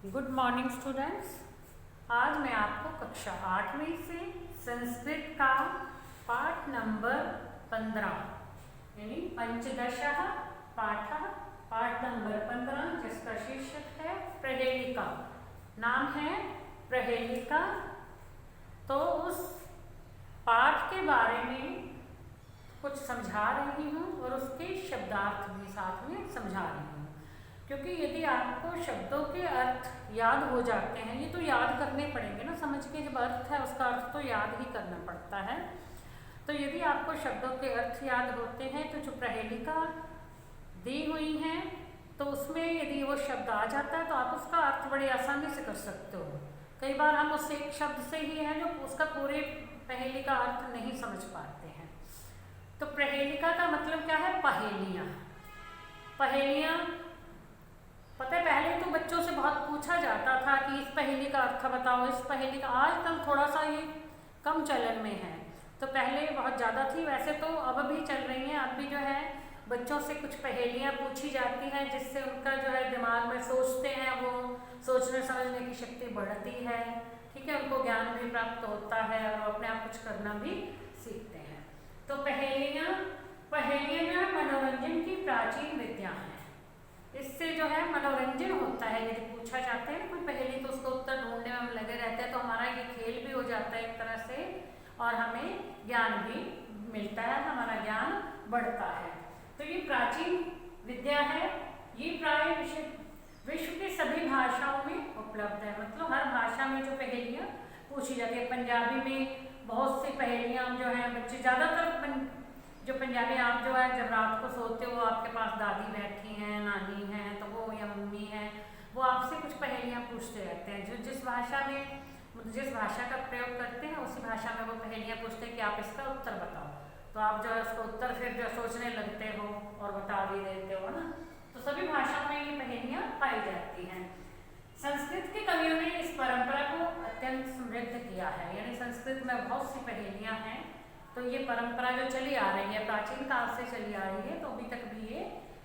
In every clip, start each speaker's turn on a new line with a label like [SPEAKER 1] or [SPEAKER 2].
[SPEAKER 1] Good morning students. आज मैं आपको कक्षा 8वीं से संस्कृत का पाठ नंबर 15 यानी पंचदशः पाठः पाठ नंबर 15 जिसका शीर्षक है प्रहेलिका। नाम है प्रहेलिका। तो उस पाठ के बारे में कुछ समझा रही हूँ और उसके शब्दार्थ भी साथ में समझा रही हूँ, क्योंकि यदि आपको शब्दों के अर्थ याद हो जाते हैं, ये तो याद करने पड़ेंगे ना, समझ के जब अर्थ है उसका अर्थ तो याद ही करना पड़ता है। तो यदि आपको शब्दों के अर्थ याद होते हैं तो जो प्रहेलिका दी हुई हैं तो उसमें यदि वो शब्द आ जाता है तो आप उसका अर्थ बड़े आसानी से कर सकते हो। कई बार हम उस एक शब्द से ही है जो उसका पूरे पहेली का अर्थ नहीं समझ पाते हैं। तो प्रहेलिका का मतलब क्या है? पहेलियाँ। पहेलियाँ पता है पहले तो बच्चों से बहुत पूछा जाता था कि इस पहेली का अर्थ बताओ, इस पहेली का। आजकल थोड़ा सा ये कम चलन में है, तो पहले बहुत ज़्यादा थी, वैसे तो अब भी चल रही हैं। अब भी जो है बच्चों से कुछ पहेलियाँ पूछी जाती हैं जिससे उनका जो है दिमाग में सोचते हैं, वो सोचने समझने की शक्ति बढ़ती है। ठीक है, उनको ज्ञान भी प्राप्त होता है और अपने आप कुछ करना भी सीखते हैं। तो पहेलियाँ जो है मनोरंजन की प्राचीन विद्या है। इससे जो है मनोरंजन होता है। यदि पूछा जाता है ना कोई पहेली तो उसको उत्तर ढूंढने में हम लगे रहते हैं, तो हमारा ये खेल भी हो जाता है एक तरह से और हमें ज्ञान भी मिलता है, हमारा ज्ञान बढ़ता है। तो ये प्राचीन विद्या है। ये प्राय विश्व के सभी भाषाओं में उपलब्ध है। मतलब हर भाषा में जो पहेलियाँ पूछी जाती है। पंजाबी में बहुत सी पहेलियाँ जो हैं बच्चे ज़्यादातर जो पंजाबी, आप जो है जब रात को सोते हो आपके पास दादी बैठी हैं, नानी हैं, तो वो या मम्मी हैं, वो आपसे कुछ पहेलियाँ पूछते रहते हैं। जो जिस भाषा का प्रयोग करते हैं उसी भाषा में वो पहेलियाँ पूछते हैं कि आप इसका उत्तर बताओ। तो आप जो है उसको उत्तर फिर जो सोचने लगते हो और बता भी देते हो ना। तो सभी भाषाओं में ये पहेलियाँ पाई जाती हैं। संस्कृत के कवियों ने इस परंपरा को अत्यंत समृद्ध किया है। यानी संस्कृत में बहुत सी पहेलियाँ हैं। तो ये परंपरा जो चली आ रही है, प्राचीन काल से चली आ रही है, तो अभी तक भी ये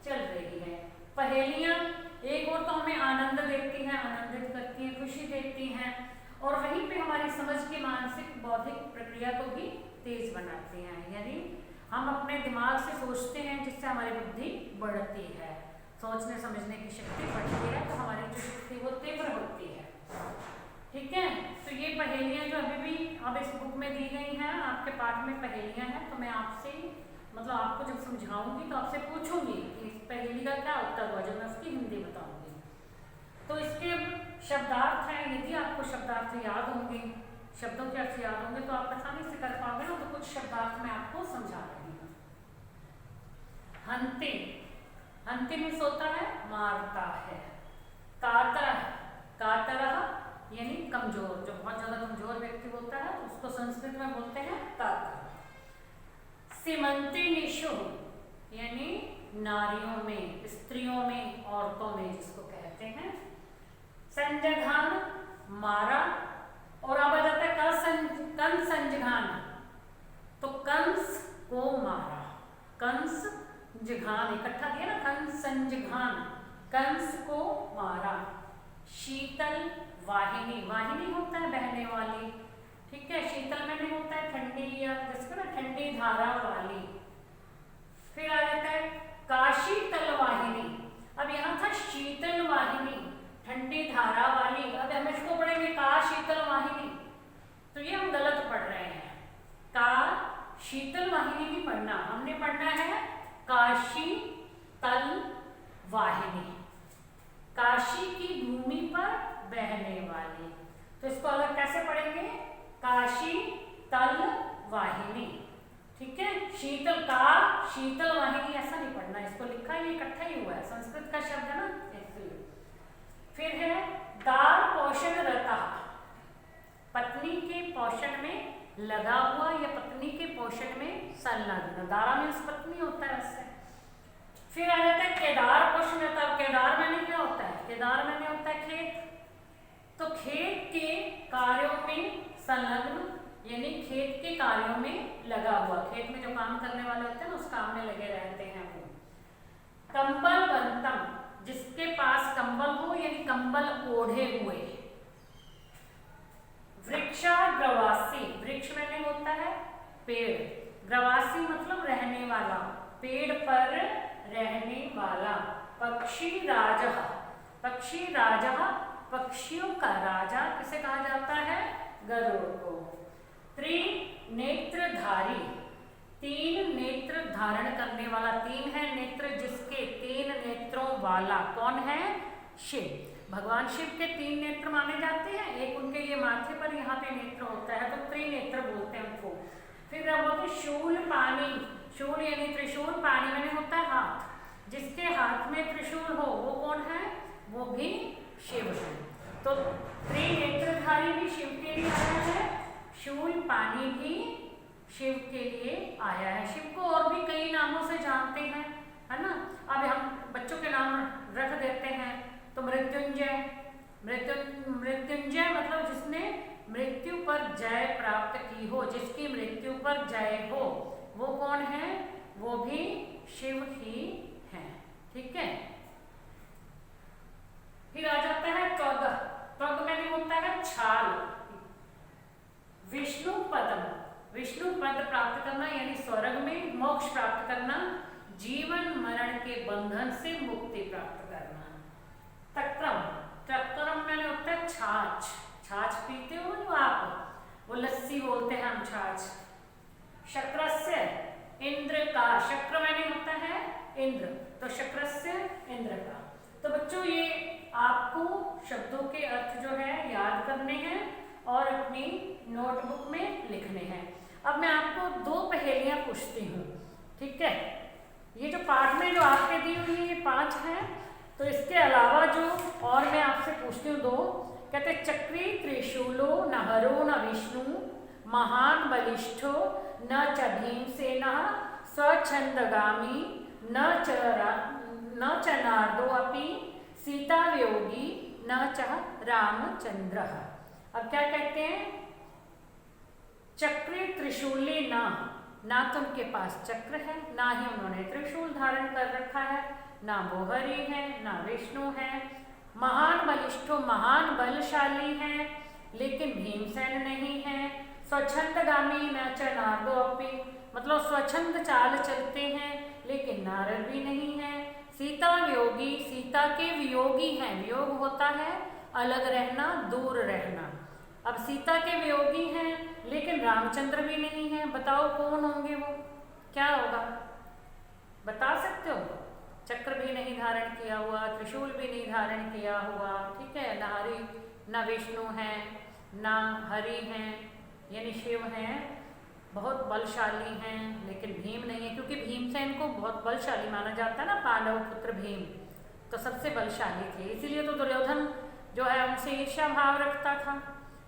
[SPEAKER 1] चल रही है। पहेलियाँ एक और तो हमें आनंद देती हैं, आनंदित करती हैं, खुशी देती हैं, और वहीं पे हमारी समझ की मानसिक बौद्धिक प्रक्रिया को भी तेज बनाती हैं। यानी हम अपने दिमाग से सोचते हैं जिससे हमारी बुद्धि बढ़ती है, सोचने समझने की शक्ति बढ़ती है, तो हमारी जो शक्ति वो तीव्र होती है। ठीक है, तो ये पहेलियाँ जो अभी भी अब इस बुक में दी गई हैं, आपके पाठ में पहेलियाँ हैं, तो मैं आपसे मतलब आपको जब समझाऊंगी तो आपसे पूछूंगी कि इस पहेली का क्या उत्तर हुआ, जब मैं उसकी हिंदी बताऊंगी। तो इसके शब्दार्थ हैं। यदि आपको शब्दार्थ याद होंगे, शब्दों के अर्थ याद होंगे तो आप आसानी से कर पाओगे ना। तो कुछ शब्दार्थ मैं आपको समझा रही हूँ। हंति, हंति मीन्स होता है मारता है। कातर, कातरः यानी कमजोर, जो बहुत ज्यादा कमजोर व्यक्ति होता है उसको संस्कृत में बोलते हैं कातर। सीमंतिनीषु यानी नारियों में, स्त्रियों में, औरतों में जिसको कहते हैं। संजघान मारा, और अब आ जाता है कंस संजघान, तो कंस को मारा। कंस जघान इकट्ठा दिया ना, कंस संजघान, कंस को मारा। शीतल वाहिनी, वाहिनी होता है बहने वाली। ठीक है, शीतल मैंने होता है ठंडी, या जिसको ना ठंडी धारा वाली। फिर आ जाता है काशी तल वाहिनी। अब यहाँ था शीतल वाहिनी, ठंडी धारा वाली, अब हम इसको पढ़ेंगे का शीतल वाहिनी, तो ये हम गलत पढ़ रहे हैं। का शीतल वाहिनी नहीं पढ़ना, हमने पढ़ना है काशी तल वाहिनी, काशी की भूमि पर बहने वाली। तो इसको अलग कैसे पढ़ेंगे? काशी तल वाहिनी। ठीक है, शीतल का शीतल वाहिनी ऐसा नहीं पढ़ना, इसको लिखा ही इकट्ठा ही हुआ है, संस्कृत का शब्द है ना इसलिए। फिर है दार पोषण रता, पत्नी के पोषण में लगा हुआ या पत्नी के पोषण में संलग्न। दारा मीन्स पत्नी होता है उससे। फिर आ जाता है केदार पोषण रता। केदार मैंने क्या होता है? केदार मैंने होता है खेत। तो खेत के कार्यों में संलग्न यानी खेत के कार्यों में लगा हुआ, खेत में जो काम करने वाले होते हैं ना उस काम में लगे रहते हैं वो। कंबल बंतम, जिसके पास कंबल हो यानी कंबल ओढ़े हुए। वृक्षाग्रवासी, वृक्ष मैंने होता है पेड़, ग्रवासी मतलब रहने वाला, पेड़ पर रहने वाला। पक्षी राजा, पक्षी राजा, पक्षियों का राजा किसे कहा जाता है? गरुड़ को। त्रिनेत्रधारी, तीन नेत्र धारण करने वाला, तीन है नेत्र जिसके, तीन नेत्रों वाला कौन है? शिव। भगवान शिव के तीन नेत्र माने जाते हैं, एक उनके ये माथे पर यहाँ पे नेत्र होता है तो त्रिनेत्र बोलते हैं उनको। फिर अब बोलते शूल पानी, शूल यानी त्रिशूल, पानी मैंने होता है हाथ, जिसके हाथ में त्रिशूल हो वो कौन है? वो भी शिव है। तो त्रिनेत्रधारी भी शिव के लिए आया है, शूल पानी भी शिव के लिए आया है। शिव को और भी कई नामों से जानते हैं, है ना। अब हम बच्चों के नाम रख देते हैं, तो मृत्युंजय, मृत्युंजय मतलब जिसने मृत्यु पर जय प्राप्त की हो, जिसकी मृत्यु पर जय हो, वो कौन है? वो भी शिव ही है। ठीक है। फिर आ जाता है त्वग, त्वग मैंने होता है छाल। विष्णु पदम, विष्णु पद प्राप्त करना यानी स्वर्ग में मोक्ष प्राप्त करना, जीवन मरण के बंधन से मुक्ति प्राप्त करना। तक्रम, तक्रम मैंने होता है छाछ, छाछ पीते हो जो आप, वो लस्सी बोलते हैं हम छाछ। शक्रस्य, इंद्र का, शक्र मैंने होता है इंद्र, तो शक्रस्य इंद्र का। तो बच्चों ये आपको शब्दों के अर्थ जो है याद करने हैं और अपनी नोटबुक में लिखने हैं। अब मैं आपको दो पहेलियां पूछती हूँ, ठीक है। ये जो पाठ में जो आपके दी हुई है ये 5 हैं, तो इसके अलावा जो और मैं आपसे पूछती हूँ 2, कहते चक्री त्रिशूलो न हरो न विष्णु, महान बलिष्ठो न च भीमसेनः, स्वच्छंदगामी न च नारदो अपि, सीता वियोगी न च रामचंद्रः। अब क्या कहते हैं? चक्री त्रिशूली ना तो उनके पास चक्र है, ना ही उन्होंने त्रिशूल धारण कर रखा है, ना वो हरि है, ना विष्णु है। महान बलिष्ठो, महान बलशाली है, लेकिन भीमसेन नहीं है। स्वच्छंदगामी न च नारदो अपि, मतलब स्वच्छंद चाल चलते हैं लेकिन नारद भी नहीं है। सीता वियोगी, सीता के वियोगी हैं, वियोग होता है अलग रहना, दूर रहना। अब सीता के वियोगी हैं लेकिन रामचंद्र भी नहीं है, बताओ कौन होंगे वो? क्या होगा बता सकते हो? चक्र भी नहीं धारण किया हुआ, त्रिशूल भी नहीं धारण किया हुआ, ठीक है, ना हरि ना विष्णु है, ना हरि हैं यानी शिव हैं, बहुत बलशाली हैं, लेकिन भीम नहीं है, क्योंकि भीमसेन को बहुत बलशाली माना जाता है ना, पांडव पुत्र भीम तो सबसे बलशाली थे, इसीलिए तो दुर्योधन जो है उनसे ईर्ष्या भाव रखता था,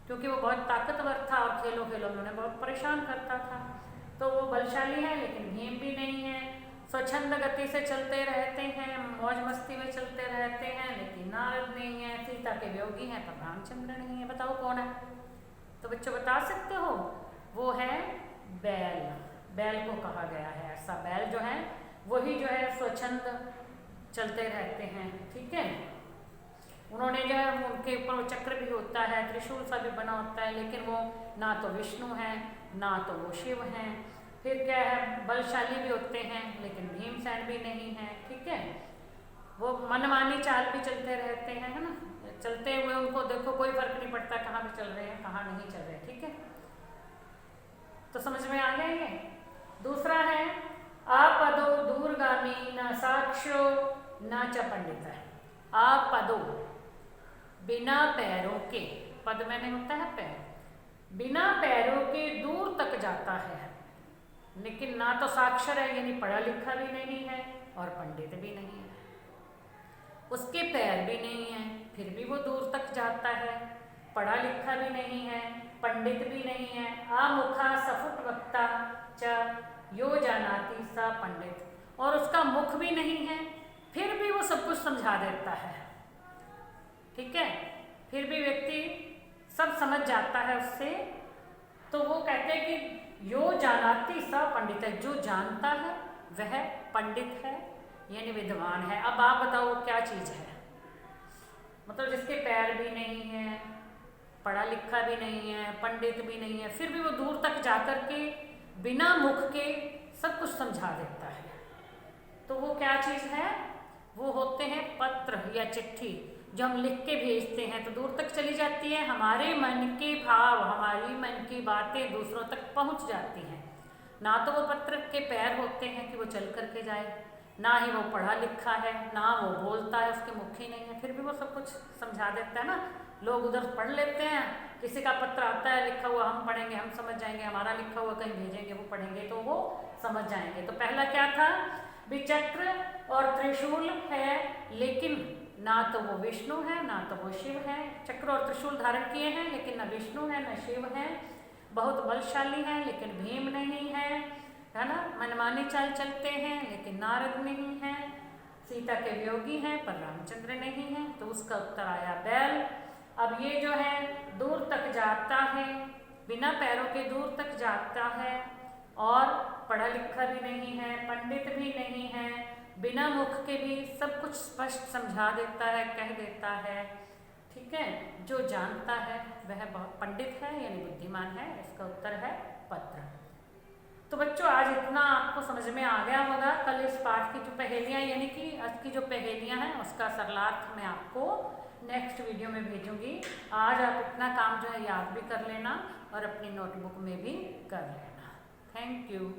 [SPEAKER 1] क्योंकि वो बहुत ताकतवर था और खेलों खेलों में उन्हें बहुत परेशान करता था। तो वो बलशाली है लेकिन भीम भी नहीं है। स्वच्छंद गति से चलते रहते हैं, मौज मस्ती में चलते रहते हैं, लेकिन नारद नहीं है। सीता के वियोगी हैं पर रामचंद्र नहीं है, बताओ कौन है? तो बच्चों बता सकते हो? वो है बैल, बैल को कहा गया है ऐसा। बैल जो है वही जो है स्वच्छंद चलते रहते हैं, ठीक है। उन्होंने जो है उनके ऊपर वो चक्र भी होता है, त्रिशूल सा भी बना होता है, लेकिन वो ना तो विष्णु है ना तो वो शिव हैं। फिर क्या है, बलशाली भी होते हैं लेकिन भीमसेन भी नहीं है, ठीक है। वो मनमानी चाल भी चलते रहते हैं, है ना, चलते हुए उनको देखो कोई फर्क नहीं पड़ता कहाँ भी चल रहे हैं कहाँ नहीं चल रहे, ठीक है। तो समझ में आ गया ये। दूसरा है आपदो दूरगामी न साक्षो न च पंडित है। आपदो बिना पैरों के, पद मैंने होता है पैर, बिना पैरों के दूर तक जाता है, लेकिन ना तो साक्षर है यानी पढ़ा लिखा भी नहीं है और पंडित भी नहीं है, उसके पैर भी नहीं है फिर भी वो दूर तक जाता है, पढ़ा लिखा भी नहीं है पंडित भी नहीं है। आमुखा सफुट वक्ता च यो जानाति सा पंडित, और उसका मुख भी नहीं है फिर भी वो सब कुछ समझा देता है, ठीक है, फिर भी व्यक्ति सब समझ जाता है उससे। तो वो कहते हैं कि यो जानाति सा पंडित है, जो जानता है वह पंडित है यानी विद्वान है। अब आप बताओ क्या चीज़ है? मतलब भी नहीं है, पढ़ा लिखा भी नहीं है, पंडित भी नहीं है, फिर भी वो दूर तक जाकर के बिना मुख के सब कुछ समझा देता है। तो वो क्या चीज़ है? वो होते हैं पत्र या चिट्ठी, जो हम लिख के भेजते हैं तो दूर तक चली जाती है, हमारे मन के भाव, हमारी मन की बातें दूसरों तक पहुंच जाती हैं। ना तो वो पत्र के पैर होते हैं कि वो चल करके जाए, ना ही वो पढ़ा लिखा है, ना वो बोलता है, उसके मुख ही नहीं है, फिर भी वो सब कुछ समझा देता है ना। लोग उधर पढ़ लेते हैं, किसी का पत्र आता है लिखा हुआ, हम पढ़ेंगे हम समझ जाएंगे, हमारा लिखा हुआ कहीं भेजेंगे वो पढ़ेंगे तो वो समझ जाएंगे। तो पहला क्या था? चक्र और त्रिशूल है, लेकिन ना तो वो विष्णु है ना तो वो शिव है। चक्र और त्रिशूल धारण किए हैं लेकिन न विष्णु है न शिव है। बहुत बलशाली हैं लेकिन भीम नहीं है ना। मनमानी चाल चलते हैं लेकिन नारद नहीं है। सीता के वियोगी हैं पर रामचंद्र नहीं है। तो उसका उत्तर आया बैल। अब ये जो है दूर तक जाता है, बिना पैरों के दूर तक जाता है, और पढ़ा लिखा भी नहीं है, पंडित भी नहीं है, बिना मुख के भी सब कुछ स्पष्ट समझा देता है, कह देता है। ठीक है, जो जानता है वह बहुत पंडित है यानी बुद्धिमान है। इसका उत्तर है पत्र। तो बच्चों आज इतना आपको समझ में आ गया होगा। कल इस पाठ की जो पहेलियाँ यानी कि आज की जो पहेलियाँ हैं उसका सरलार्थ मैं आपको नेक्स्ट वीडियो में भेजूंगी। आज आप इतना काम जो है याद भी कर लेना और अपनी नोटबुक में भी कर लेना। Thank you.